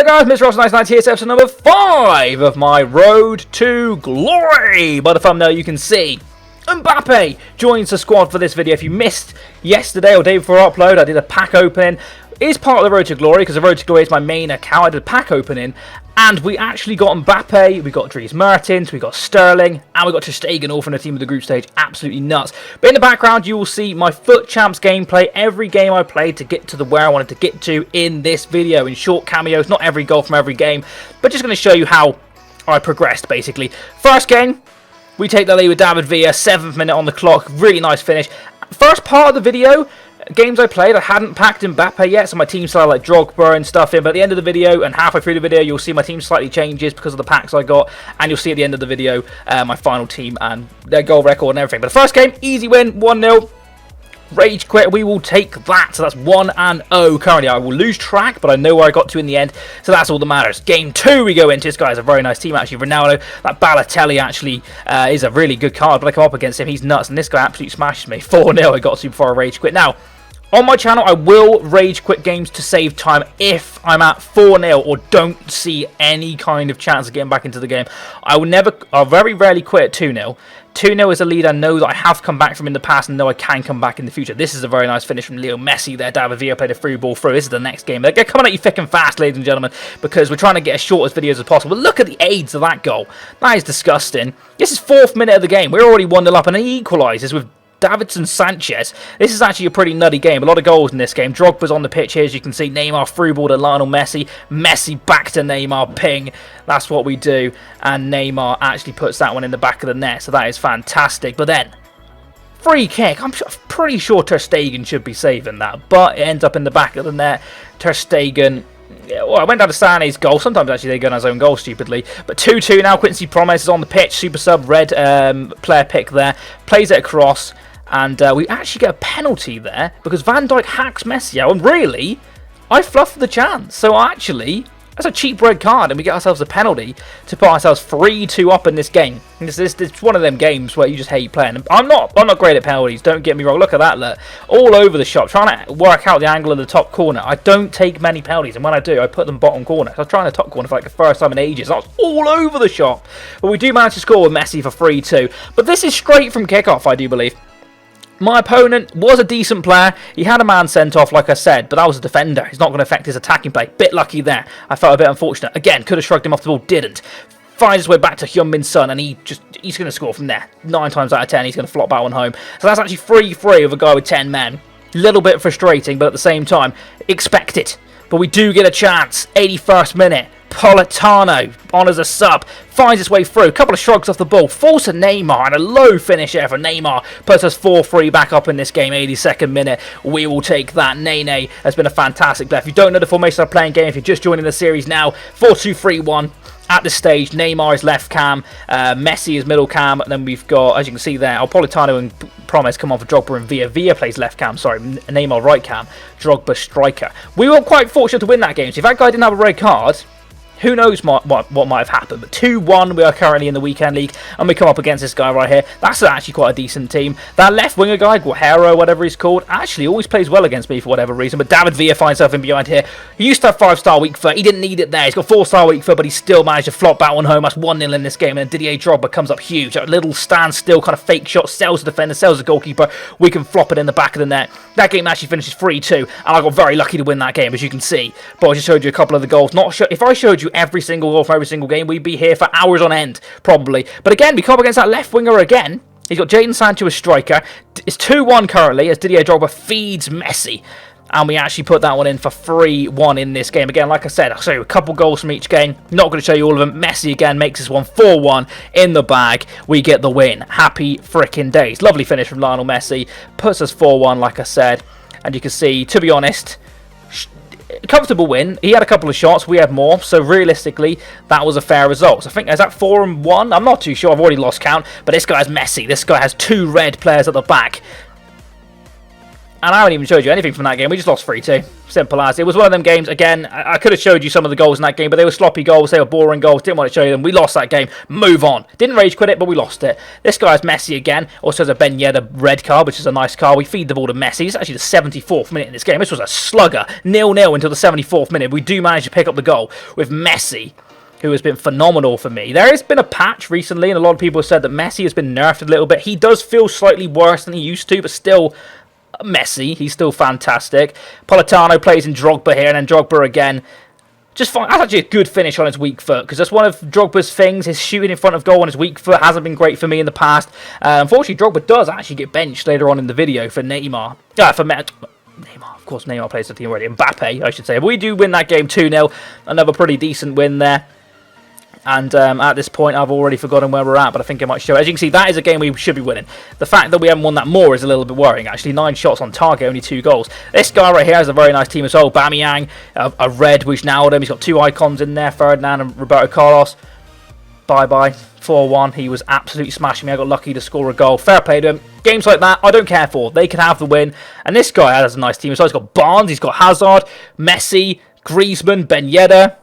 Hello guys, Mr. Ross99 here, it's episode number 5 of my Road to Glory. By the thumbnail you can see Mbappe joins the squad for this video. If you missed yesterday or day before upload, I did a pack opening. It is part of the Road to Glory because the Road to Glory is my main account. I did a pack opening and we actually got Mbappe, we got Dries Mertens, we got Sterling, and we got Totsg all from the team of the group stage. Absolutely nuts. But in the background you will see my Foot Champs gameplay, every game I played to get to where I wanted to get to in this video. In short cameos, not every goal from every game, but just going to show you how I progressed basically. First game, we take the lead with David Villa, 7th minute on the clock, really nice finish. First part of the video, games I played, I hadn't packed Mbappe yet, so my team started like Drogba and stuff in, but at the end of the video and halfway through the video you'll see my team slightly changes because of the packs I got, and you'll see at the end of the video my final team and their goal record and everything. But the first game, easy win, 1-0. Rage quit, we will take that. So that's 1-0 currently. I will lose track, but I know where I got to in the end, so that's all that matters. Game 2 we go into. This guy is a very nice team actually. Ronaldo, that Balotelli actually is a really good card, but I come up against him, he's nuts, and this guy absolutely smashes me. 4-0 I got to before I rage quit. Now, on my channel, I will rage quit games to save time if I'm at 4-0 or don't see any kind of chance of getting back into the game. I'll very rarely quit at 2-0. 2-0 is a lead I know that I have come back from in the past and know I can come back in the future. This is a very nice finish from Leo Messi there. David Villa played a free ball through. This is the next game. They're coming at you thick and fast, ladies and gentlemen, because we're trying to get as short as videos as possible. But look at the aids of that goal. That is disgusting. This is 4th minute of the game. We're already 1-0 up, and he equalises with Davidson Sanchez. This is actually a pretty nutty game. A lot of goals in this game. Drogba's on the pitch here, as you can see. Neymar through ball to Lionel Messi. Messi back to Neymar. Ping. That's what we do. And Neymar actually puts that one in the back of the net. So that is fantastic. But then, free kick. I'm pretty sure Ter Stegen should be saving that. But it ends up in the back of the net. Ter Stegen... Well, I went down to Sané's goal. Sometimes actually they go on his own goal stupidly. But 2-2 now. Quincy Promes is on the pitch. Super sub, red player pick there. Plays it across. And we actually get a penalty there because Van Dijk hacks Messi out. And really, I fluffed the chance. So actually, that's a cheap red card. And we get ourselves a penalty to put ourselves 3-2 up in this game. It's one of them games where you just hate playing. I'm not great at penalties. Don't get me wrong. Look at that. Look. All over the shop. Trying to work out the angle of the top corner. I don't take many penalties. And when I do, I put them bottom corner. So I was trying the top corner for like the first time in ages. I was all over the shop. But we do manage to score with Messi for 3-2. But this is straight from kickoff, I do believe. My opponent was a decent player. He had a man sent off, like I said, but that was a defender. He's not going to affect his attacking play. Bit lucky there. I felt a bit unfortunate. Again, could have shrugged him off the ball, didn't. Finds his way back to Heung-min Son, and he's going to score from there. 9 times out of 10, he's going to flop that one home. So that's actually 3-3 of a guy with 10 men. Little bit frustrating, but at the same time, expect it. But we do get a chance. 81st minute. Politano on as a sub, finds his way through, a couple of shrugs off the ball, falls to Neymar, and a low finish there for Neymar, puts us 4-3 back up in this game. 82nd minute, we will take that. Nene has been a fantastic player. If you don't know the formation I'm playing game, if you're just joining the series now, 4-2-3-1. At this stage, Neymar is left cam, Messi is middle cam, and then we've got, as you can see there, Politano and Promes come on for Drogba and Villa. Villa plays left cam, sorry, Neymar right cam, Drogba striker. We were quite fortunate to win that game, so if that guy didn't have a red card, who knows what might have happened. But 2-1, we are currently in the weekend league, and we come up against this guy right here. That's actually quite a decent team. That left winger guy, Guerrero, whatever he's called, actually always plays well against me for whatever reason. But David Villa finds himself in behind here. He used to have 5-star weak foot. He didn't need it there. He's got 4-star weak foot, but he still managed to flop that one home. That's 1-0 in this game. And then Didier Drogba comes up huge. A little standstill kind of fake shot, sells the defender, sells the goalkeeper. We can flop it in the back of the net. That game actually finishes 3-2, and I got very lucky to win that game, as you can see. But I just showed you a couple of the goals. If I showed you every single goal for every single game, we'd be here for hours on end, probably. But again, we come up against that left winger again. He's got Jadon Sancho as striker. It's 2-1 currently, as Didier Drogba feeds Messi. And we actually put that one in for 3-1 in this game. Again, like I said, I'll show you a couple goals from each game. Not going to show you all of them. Messi again makes this one 4-1 in the bag. We get the win. Happy frickin' days. Lovely finish from Lionel Messi. Puts us 4-1, like I said. And you can see, to be honest, comfortable win. He had a couple of shots, we had more, so realistically that was a fair result. So I think, is that 4-1? I'm not too sure, I've already lost count, but this guy's Messi. This guy has 2 red players at the back. And I haven't even showed you anything from that game. We just lost 3-2. Simple as. It was one of them games, again, I could have showed you some of the goals in that game, but they were sloppy goals, they were boring goals, didn't want to show you them. We lost that game. Move on. Didn't rage quit it, but we lost it. This guy's Messi again. Also has a Ben Yedder red card, which is a nice card. We feed the ball to Messi. It's actually the 74th minute in this game. This was a slugger. 0-0 until the 74th minute. We do manage to pick up the goal with Messi, who has been phenomenal for me. There has been a patch recently, and a lot of people have said that Messi has been nerfed a little bit. He does feel slightly worse than he used to, but still Messi, he's still fantastic. Politano plays in Drogba here, and then Drogba again. Just fine. That's actually a good finish on his weak foot, because that's one of Drogba's things. His shooting in front of goal on his weak foot hasn't been great for me in the past. Unfortunately, Drogba does actually get benched later on in the video for Neymar. Neymar, of course, Neymar plays the team already. Mbappe, I should say. But we do win that game 2-0. Another pretty decent win there. And at this point, I've already forgotten where we're at, but I think I might show it. As you can see, that is a game we should be winning. The fact that we haven't won that more is a little bit worrying, actually. 9 shots on target, only 2 goals. This guy right here has a very nice team as well. Aubameyang, a red Wijnaldum. He's got 2 icons in there, Ferdinand and Roberto Carlos. Bye-bye. 4-1. He was absolutely smashing me. I got lucky to score a goal. Fair play to him. Games like that, I don't care for. They can have the win. And this guy has a nice team as well. He's got Barnes, he's got Hazard, Messi, Griezmann, Ben Yedder.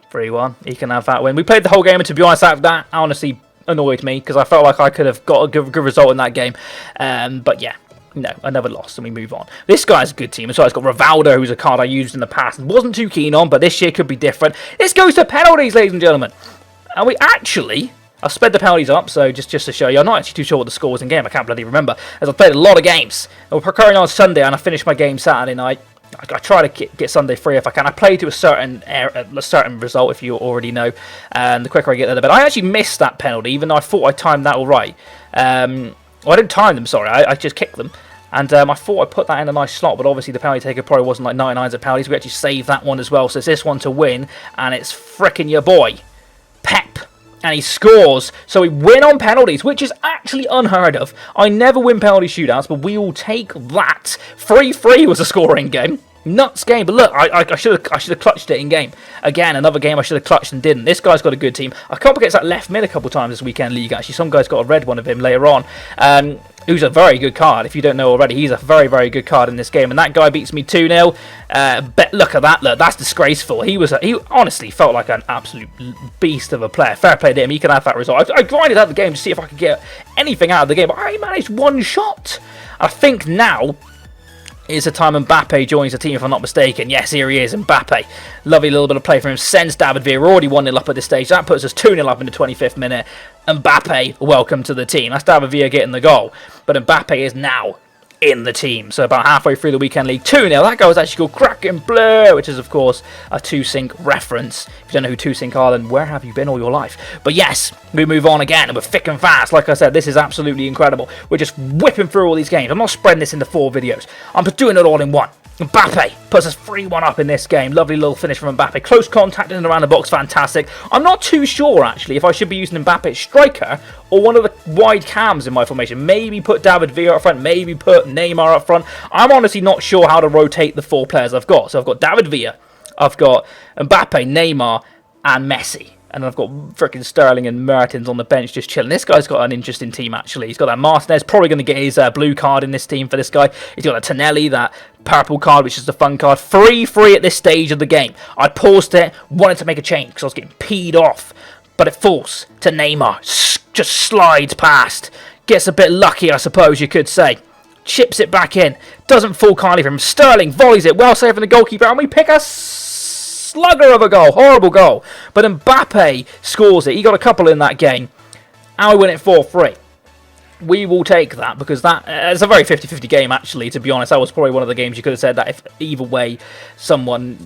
3-1. He can have that win. We played the whole game, and to be honest, that honestly annoyed me, because I felt like I could have got a good result in that game. But yeah, no, another loss, and we move on. This guy's a good team. So it's got Rivaldo, who's a card I used in the past and wasn't too keen on, but this year could be different. This goes to penalties, ladies and gentlemen. And we actually... I've sped the penalties up, so just to show you, I'm not actually too sure what the score was in game. I can't bloody remember, as I've played a lot of games. And we're currently on Sunday, and I finished my game Saturday night. I try to get Sunday free if I can. I play to a certain result, if you already know. And the quicker I get there, the better. I actually missed that penalty, even though I thought I timed that all right. Well, I didn't time them, sorry. I just kicked them. And I thought I put that in a nice slot, but obviously the penalty taker probably wasn't like 99s at penalties. We actually saved that one as well. So it's this one to win, and it's frickin' your boy, Pep. And he scores, so we win on penalties, which is actually unheard of. I never win penalty shootouts, but we will take that. 3-3 was a scoring game. Nuts game, but look, I should have clutched it in game. Again, another game I should have clutched and didn't. This guy's got a good team. I come up against that left mid a couple times this weekend league, actually. Some guy's got a red one of him later on. Who's a very good card, if you don't know already. He's a very, very good card in this game. And that guy beats me 2-0. But look at that. Look, that's disgraceful. He honestly felt like an absolute beast of a player. Fair play to him. He can have that result. I grinded out the game to see if I could get anything out of the game. But I managed 1 shot. I think now is the time Mbappe joins the team, if I'm not mistaken. Yes, here he is, Mbappe. Lovely little bit of play from him. Sends David Villa. We're already 1-0 up at this stage. That puts us 2-0 up in the 25th minute. Mbappe, welcome to the team. That's David Villa getting the goal. But Mbappe is now in the team. So about halfway through the weekend league, 2-0. That guy was actually called Kraken Blue, which is, of course, a Totsg reference. If you don't know who Totsg are, then where have you been all your life? But yes, we move on again, and we're thick and fast. Like I said, this is absolutely incredible. We're just whipping through all these games. I'm not spreading this into 4 videos. I'm just doing it all in one. Mbappe puts us 3-1 up in this game. Lovely little finish from Mbappe. Close contact in and around the box, fantastic. I'm not too sure, actually, if I should be using Mbappe as striker or one of the wide cams in my formation. Maybe put David Villa up front, maybe put Neymar up front. I'm honestly not sure how to rotate the 4 players I've got. So I've got David Villa, I've got Mbappe, Neymar, and Messi. And I've got freaking Sterling and Mertens on the bench just chilling. This guy's got an interesting team, actually. He's got that Martinez, probably going to get his blue card in this team for this guy. He's got a Tonelli, that purple card, which is the fun card. 3-3 at this stage of the game. I paused it, wanted to make a change because I was getting peed off. But it falls to Neymar. Just slides past. Gets a bit lucky, I suppose you could say. Chips it back in. Doesn't fall kindly for him. Sterling volleys it. Well saved from the goalkeeper. And we pick a slugger of a goal. Horrible goal. But Mbappe scores it. He got a couple in that game. And we win it 4-3. We will take that because it's a very 50-50 game, actually, to be honest. That was probably one of the games you could have said that if either way someone,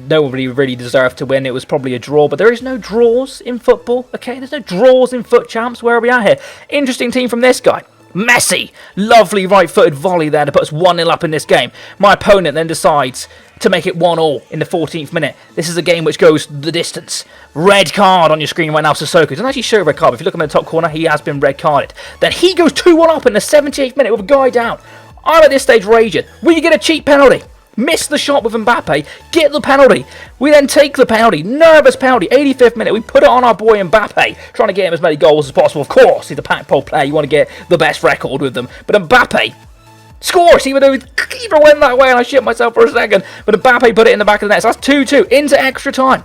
nobody really deserved to win. It was probably a draw, but there is no draws in football, okay? There's no draws in foot champs. Where are we at here? Interesting team from this guy. Messi, lovely right-footed volley there to put us 1-0 up in this game. My opponent then decides to make it 1-1 in the 14th minute. This is a game which goes the distance. Red card on your screen right now, Sissoko. Doesn't actually show a red card, but if you look in the top corner, he has been red carded. Then he goes 2-1 up in the 78th minute with a guy down. I'm at this stage raging. We get a cheap penalty. Miss the shot with Mbappe, get the penalty. We then take the penalty, nervous penalty, 85th minute. We put it on our boy Mbappe, trying to get him as many goals as possible. Of course, he's a pack pole player. You want to get the best record with them. But Mbappe Scores, even though the keeper went that way and I shit myself for a second. But Mbappe put it in the back of the net. So that's 2-2 into extra time.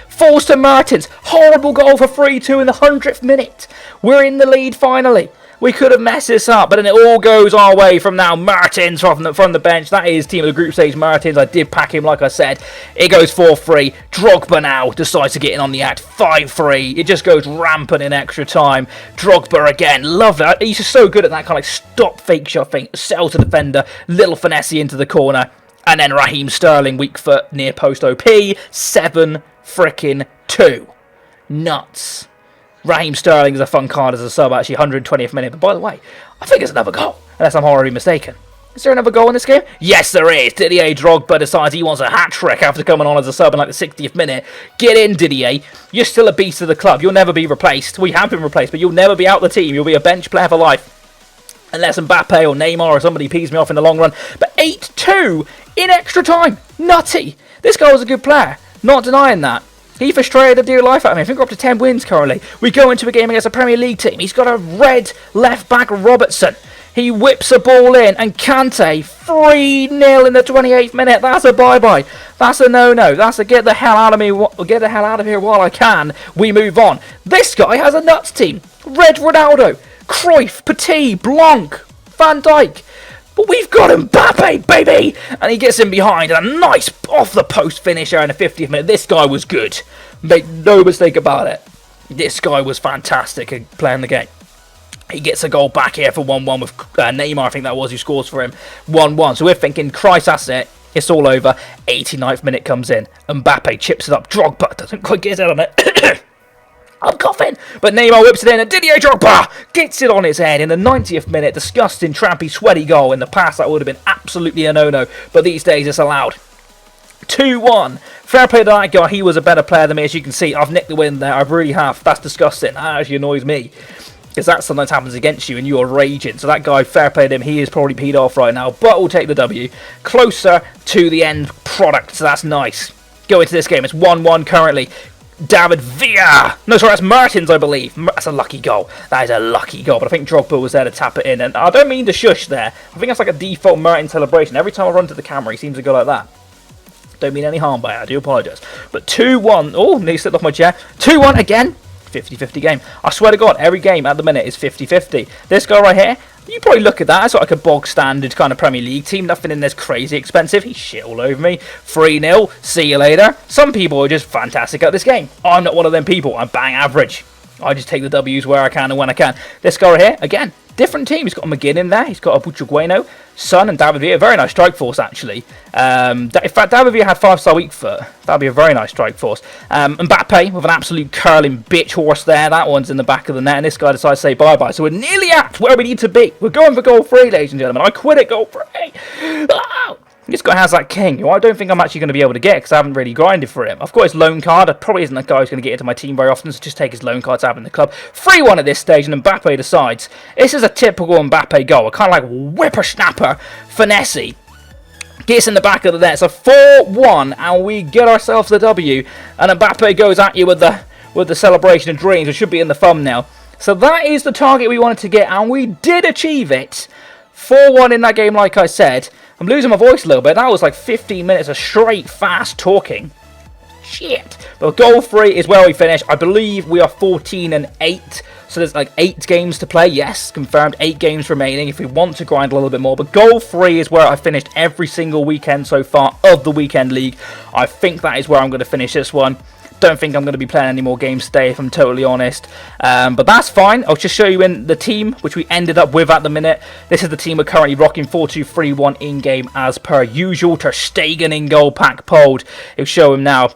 Falls to Mertens. Horrible goal for 3-2 in the 100th minute. We're in the lead finally. We could have messed this up, but then it all goes our way from now. Mertens from the bench. That is team of the group stage Mertens. I did pack him, like I said. It goes 4-3. Drogba now decides to get in on the act. 5-3. It just goes rampant in extra time. Drogba again. Love that. He's just so good at that kind of like stop fake shot thing. Sell to defender. Little finesse into the corner. And then Raheem Sterling, weak foot, near post OP. 7-2. Nuts. Raheem Sterling is a fun card as a sub, actually, 120th minute. But by the way, I think it's another goal, unless I'm horribly mistaken. Is there another goal in this game? Yes, there is. Didier Drogba decides he wants a hat-trick after coming on as a sub in like the 60th minute. Get in, Didier. You're still a beast of the club. You'll never be replaced. We have been replaced, but you'll never be out the team. You'll be a bench player for life. Unless Mbappe or Neymar or somebody pees me off in the long run. But 8-2 in extra time. Nutty. This guy was a good player. Not denying that. He frustrated the dear life out of me. I think we're up to 10 wins currently. We go into a game against a Premier League team. He's got a red left-back Robertson. He whips a ball in, and Kante 3-0 in the 28th minute. That's a bye-bye. That's a no-no. That's a get the hell out of me. Get the hell out of here while I can. We move on. This guy has a nuts team. Red Ronaldo, Cruyff, Petit, Blanc, Van Dijk. But we've got Mbappe, baby! And he gets in behind, and a nice off-the-post finisher in the 50th minute. This guy was good. Make no mistake about it. This guy was fantastic at playing the game. He gets a goal back here for 1-1 with Neymar, I think that was, who scores for him. 1-1. So we're thinking, Christ, that's it. It's all over. 89th minute comes in. Mbappe chips it up. Drogba doesn't quite get his head on it. I'm coughing, but Neymar whips it in, and Didier Drogba gets it on his head in the 90th minute. Disgusting, trampy, sweaty goal. In the past, that would have been absolutely a no-no, but these days it's allowed. 2-1. Fair play to that guy. He was a better player than me, as you can see. I've nicked the win there. I really have. That's disgusting. That actually annoys me, because that sometimes happens against you, and you are raging. So that guy, fair play to him. He is probably peed off right now, but we'll take the W. Closer to the end product, so that's nice. Go into this game. It's 1-1 currently. David Villa. No, sorry, that's Mertens, I believe. That's a lucky goal. That is a lucky goal. But I think Drogba was there to tap it in. And I don't mean to shush there. I think that's like a default Mertens celebration. Every time I run to the camera, he seems to go like that. Don't mean any harm by it. I do apologise. But 2-1. Oh, nearly slipped off my chair. 2-1 again. 50-50 game. I swear to God, every game at the minute is 50-50. This guy right here, you probably look at that as like a bog standard kind of Premier League team. Nothing in there's crazy expensive. He shit all over me. 3-0. See you later. Some people are just fantastic at this game. I'm not one of them people. I'm bang average. I just take the W's where I can and when I can. This guy right here, again, different team. He's got a McGinn in there. He's got a Buchagueno, Son, and David Villa. Very nice strike force, actually. In fact, David Villa had 5-star weak foot. That'd be a very nice strike force. Mbappe with an absolute curling bitch horse there. That one's in the back of the net, and this guy decides to say bye-bye. So we're nearly at where we need to be. We're going for goal 3, ladies and gentlemen. I quit it, goal 3. Oh! This guy has that king, who I don't think I'm actually going to be able to get because I haven't really grinded for him. I've got his loan card. I probably isn't a guy who's going to get into my team very often, so just take his loan card to have in the club. 3-1 at this stage, and Mbappe decides. This is a typical Mbappe goal. A kind of like whippersnapper finesse. Gets in the back of the net. So 4-1, and we get ourselves the W. And Mbappe goes at you with the celebration of dreams, which should be in the thumbnail. So that is the target we wanted to get, and we did achieve it. 4-1 in that game, like I said. I'm losing my voice a little bit. That was like 15 minutes of straight, fast talking. Shit. But goal 3 is where we finish. I believe we are 14-8. So there's like 8 games to play. Yes, confirmed. 8 games remaining if we want to grind a little bit more. But goal 3 is where I finished every single weekend so far of the weekend league. I think that is where I'm going to finish this one. Don't think I'm going to be playing any more games today, if I'm totally honest. But that's fine. I'll just show you in the team, which we ended up with at the minute. This is the team we're currently rocking. 4-2-3-1 in-game as per usual. Ter Stegen in goal, pack pulled. It'll show him now.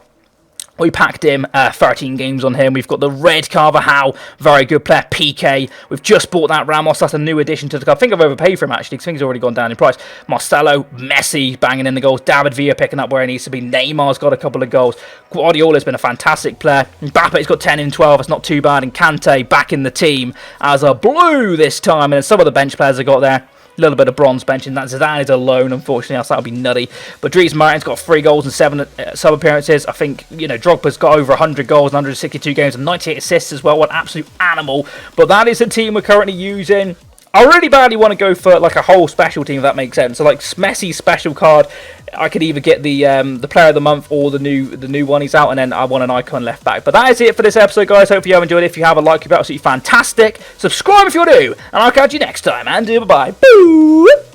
We packed him 13 games on him. We've got the red Carvajal, very good player, PK. We've just bought that Ramos. That's a new addition to the club. I think I've overpaid for him, actually, because I think he's already gone down in price. Marcelo, Messi, banging in the goals. David Villa picking up where he needs to be. Neymar's got a couple of goals. Guardiola's been a fantastic player. Mbappe's got 10 in 12. It's not too bad. And Kante back in the team as a blue this time. And some of the bench players have got there. A little bit of bronze benching. That Zidane is alone, unfortunately, else that would be nutty. But Dries Mertens got 3 goals and 7 sub-appearances. I think, you know, Drogba's got over 100 goals and 162 games and 98 assists as well. What an absolute animal. But that is the team we're currently using. I really badly want to go for like a whole special team, if that makes sense. So like Messi's special card, I could either get the player of the month or the new one he's out, and then I want an icon left back. But that is it for this episode, guys. Hope you have enjoyed it. If you have a like, you've been absolutely fantastic. Subscribe if you do, and I'll catch you next time. And bye bye. Boo!